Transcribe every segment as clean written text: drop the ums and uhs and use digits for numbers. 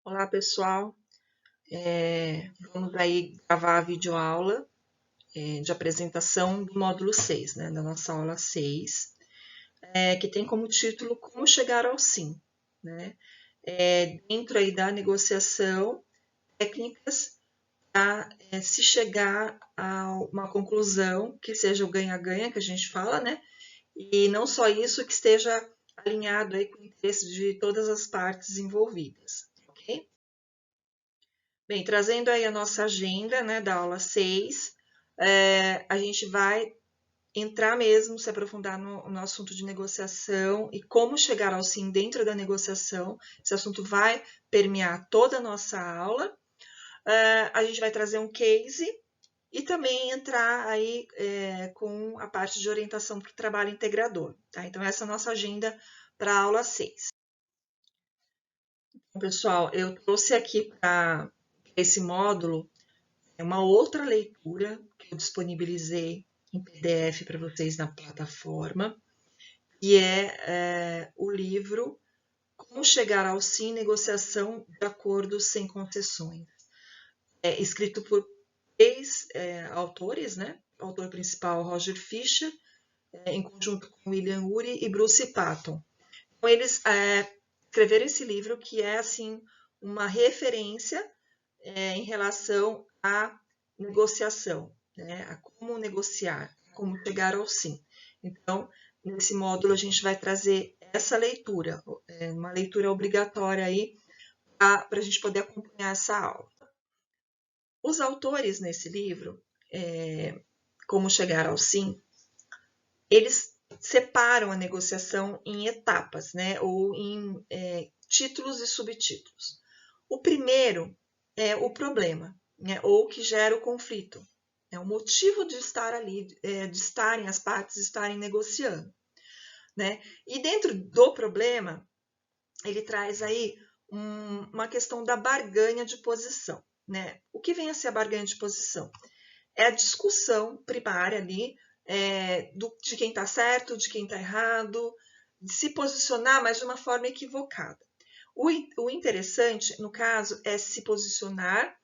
Olá, pessoal. Vamos aí gravar a videoaula de apresentação do módulo 6, né, da nossa aula 6, que tem como título Como Chegar ao Sim, né? Dentro aí da negociação, técnicas para se chegar a uma conclusão que seja o ganha-ganha, que a gente fala, né? E não só isso, que esteja alinhado aí com o interesse de todas as partes envolvidas, ok? Bem, trazendo aí a nossa agenda, né, da aula 6, a gente vai entrar mesmo, se aprofundar no assunto de negociação e como chegar ao sim dentro da negociação. Esse assunto vai permear toda a nossa aula. A gente vai trazer um case e também entrar aí com a parte de orientação para o trabalho integrador. Tá? Então, essa é a nossa agenda para a aula 6. Então, pessoal, eu trouxe aqui para esse módulo uma outra leitura que eu disponibilizei em PDF para vocês na plataforma, que é o livro Como Chegar ao Sim, Negociação de Acordos Sem Concessões. É escrito por três autores, né? O autor principal, Roger Fisher, em conjunto com William Ury e Bruce Patton. Então, eles escreveram esse livro que é, assim, uma referência em relação à negociação, né? A como negociar, como chegar ao sim. Então, nesse módulo, a gente vai trazer essa leitura, uma leitura obrigatória aí, para a gente poder acompanhar essa aula. Os autores nesse livro, Como Chegar ao Sim, eles separam a negociação em etapas, né? Ou em títulos e subtítulos. O primeiro é o problema, né? Ou que gera o conflito. É o motivo de estar ali, de estarem as partes estarem negociando, né? E dentro do problema, ele traz aí uma questão da barganha de posição, né? O que vem a ser a barganha de posição? É a discussão primária ali de quem está certo, de quem está errado, de se posicionar, mas de uma forma equivocada. O interessante, no caso, é se posicionar,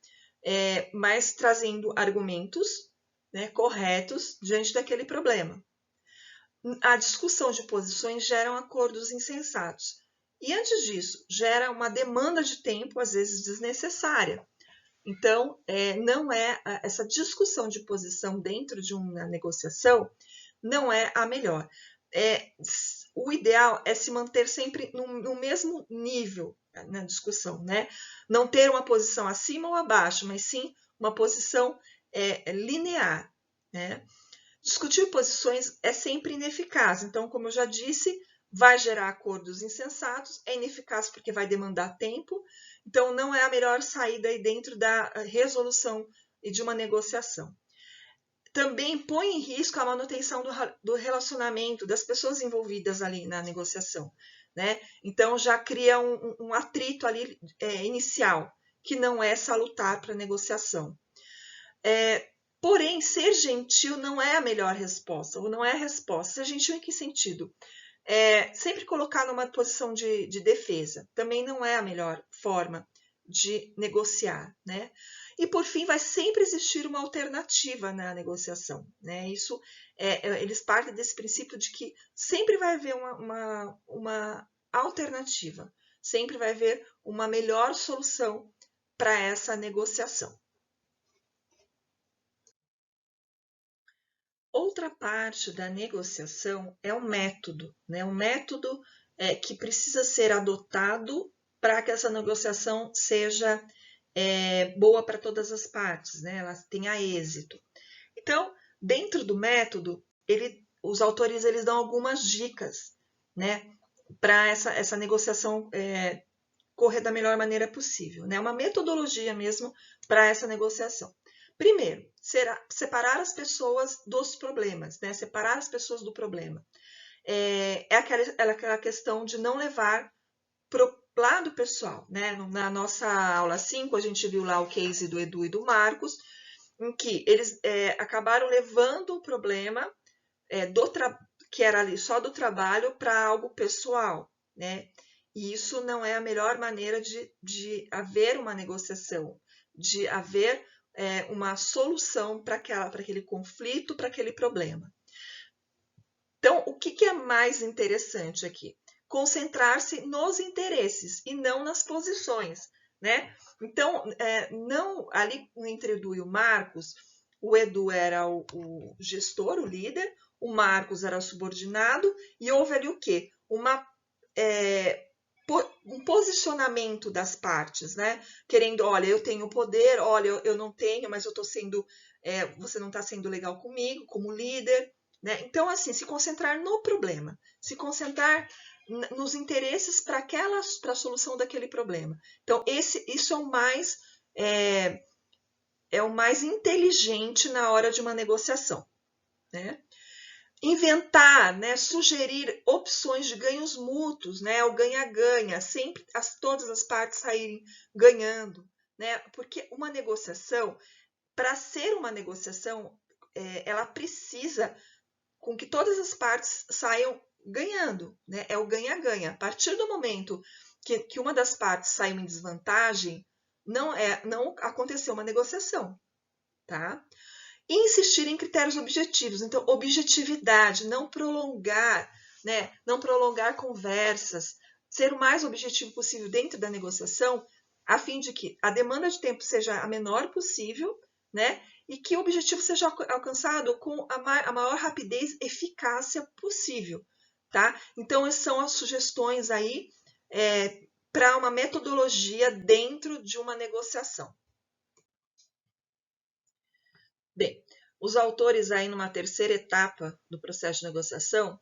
mas trazendo argumentos, né, corretos diante daquele problema. A discussão de posições gera acordos insensatos. E antes disso, gera uma demanda de tempo, às vezes desnecessária. Então, não é essa discussão de posição dentro de uma negociação não é a melhor. O ideal é se manter sempre no mesmo nível na discussão, né? Não ter uma posição acima ou abaixo, mas sim uma posição linear, né? Discutir posições é sempre ineficaz. Então, como eu já disse, vai gerar acordos insensatos, é ineficaz porque vai demandar tempo, então não é a melhor saída aí dentro da resolução e de uma negociação. Também põe em risco a manutenção do relacionamento das pessoas envolvidas ali na negociação, né? Então já cria um atrito ali inicial, que não é salutar para a negociação. Porém, ser gentil não é a melhor resposta, ou não é a resposta. Ser gentil em que sentido? Sempre colocar numa posição de defesa também não é a melhor forma de negociar, né? E por fim, vai sempre existir uma alternativa na negociação, né? Isso eles partem desse princípio de que sempre vai haver uma alternativa, sempre vai haver uma melhor solução para essa negociação. Outra parte da negociação é o método, né? O método que precisa ser adotado para que essa negociação seja boa para todas as partes, né? Ela tenha êxito. Então, dentro do método, os autores eles dão algumas dicas, né? Para essa negociação correr da melhor maneira possível, né? Uma metodologia mesmo para essa negociação. Primeiro, separar as pessoas dos problemas, né? Separar as pessoas do problema. Aquela questão de não levar para o lado pessoal, né? Na nossa aula 5, a gente viu lá o case do Edu e do Marcos, em que eles acabaram levando o problema que era ali só do trabalho para algo pessoal, né? E isso não é a melhor maneira de haver uma negociação, de haver uma solução para aquele conflito, para aquele problema. Então, o que é mais interessante aqui? Concentrar-se nos interesses e não nas posições, né? Então, não ali entre o Edu e o Marcos, o Edu era o gestor, o líder, o Marcos era o subordinado, e houve ali o quê? Um posicionamento das partes, né? Querendo, olha, eu tenho poder, olha, eu não tenho, mas eu estou sendo, você não está sendo legal comigo, como líder, né? Então, assim, se concentrar no problema, se concentrar nos interesses para a solução daquele problema. Então, isso é o mais inteligente na hora de uma negociação, né? Inventar, né, sugerir opções de ganhos mútuos, né, o ganha-ganha, sempre todas as partes saírem ganhando, né, porque uma negociação, para ser uma negociação, ela precisa com que todas as partes saiam ganhando, né, é o ganha-ganha. A partir do momento que uma das partes saiu em desvantagem, não aconteceu uma negociação, tá? Insistir em critérios objetivos, então objetividade, não prolongar, né? Não prolongar conversas, ser o mais objetivo possível dentro da negociação, a fim de que a demanda de tempo seja a menor possível, né? E que o objetivo seja alcançado com a maior rapidez e eficácia possível, tá? Então, essas são as sugestões aí para uma metodologia dentro de uma negociação. Bem, os autores aí numa terceira etapa do processo de negociação,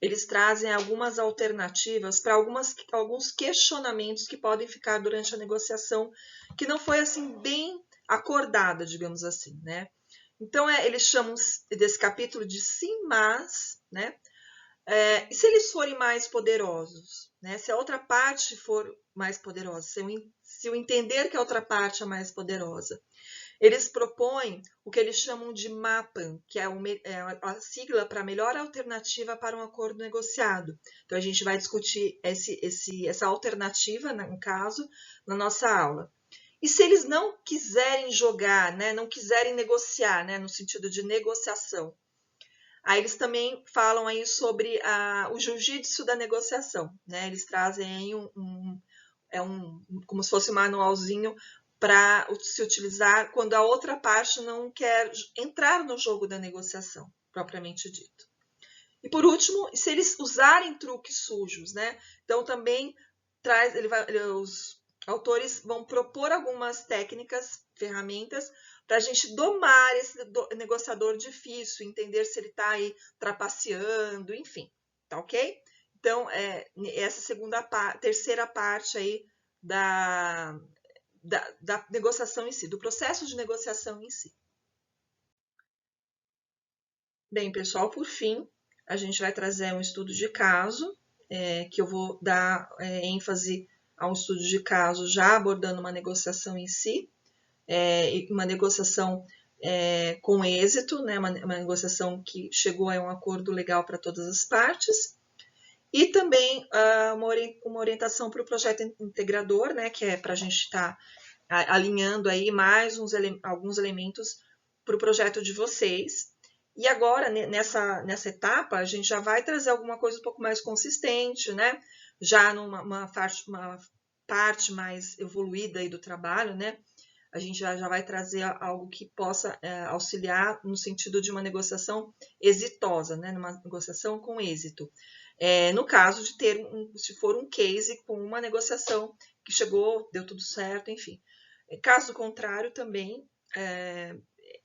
eles trazem algumas alternativas para alguns questionamentos que podem ficar durante a negociação, que não foi assim bem acordada, digamos assim, né? Então, eles chamam desse capítulo de sim, mas, né? E se eles forem mais poderosos, né? Se a outra parte for mais poderosa, se eu entender que a outra parte é mais poderosa, eles propõem o que eles chamam de MAPAN, que é a sigla para a melhor alternativa para um acordo negociado. Então, a gente vai discutir essa alternativa, no caso, na nossa aula. E se eles não quiserem jogar, né, não quiserem negociar, né, no sentido de negociação, aí eles também falam aí sobre o jiu-jitsu da negociação, né? Eles trazem aí como se fosse um manualzinho para se utilizar quando a outra parte não quer entrar no jogo da negociação, propriamente dito. E por último, se eles usarem truques sujos, né? Então também os autores vão propor algumas técnicas, ferramentas, para a gente domar esse negociador difícil, entender se ele está aí trapaceando, enfim, tá ok? Então, essa terceira parte aí da negociação em si, do processo de negociação em si. Bem, pessoal, por fim, a gente vai trazer um estudo de caso, que eu vou dar ênfase a um estudo de caso já abordando uma negociação em si, uma negociação com êxito, né, uma negociação que chegou a um acordo legal para todas as partes, e também uma orientação para o projeto integrador, né, que é para a gente estar alinhando aí mais alguns elementos para o projeto de vocês. E agora, nessa etapa, a gente já vai trazer alguma coisa um pouco mais consistente, né? Já numa parte mais evoluída aí do trabalho, né? A gente já vai trazer algo que possa auxiliar no sentido de uma negociação exitosa, né? Numa negociação com êxito. No caso de se for um case com uma negociação que chegou, deu tudo certo, enfim. Caso contrário, também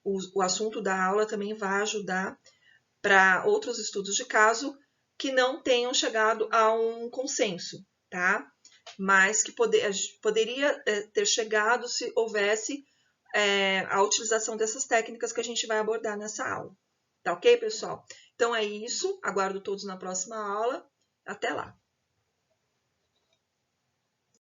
o assunto da aula também vai ajudar para outros estudos de caso que não tenham chegado a um consenso, tá? Mas que poderia ter chegado se houvesse a utilização dessas técnicas que a gente vai abordar nessa aula. Tá ok, pessoal? Então é isso. Aguardo todos na próxima aula. Até lá!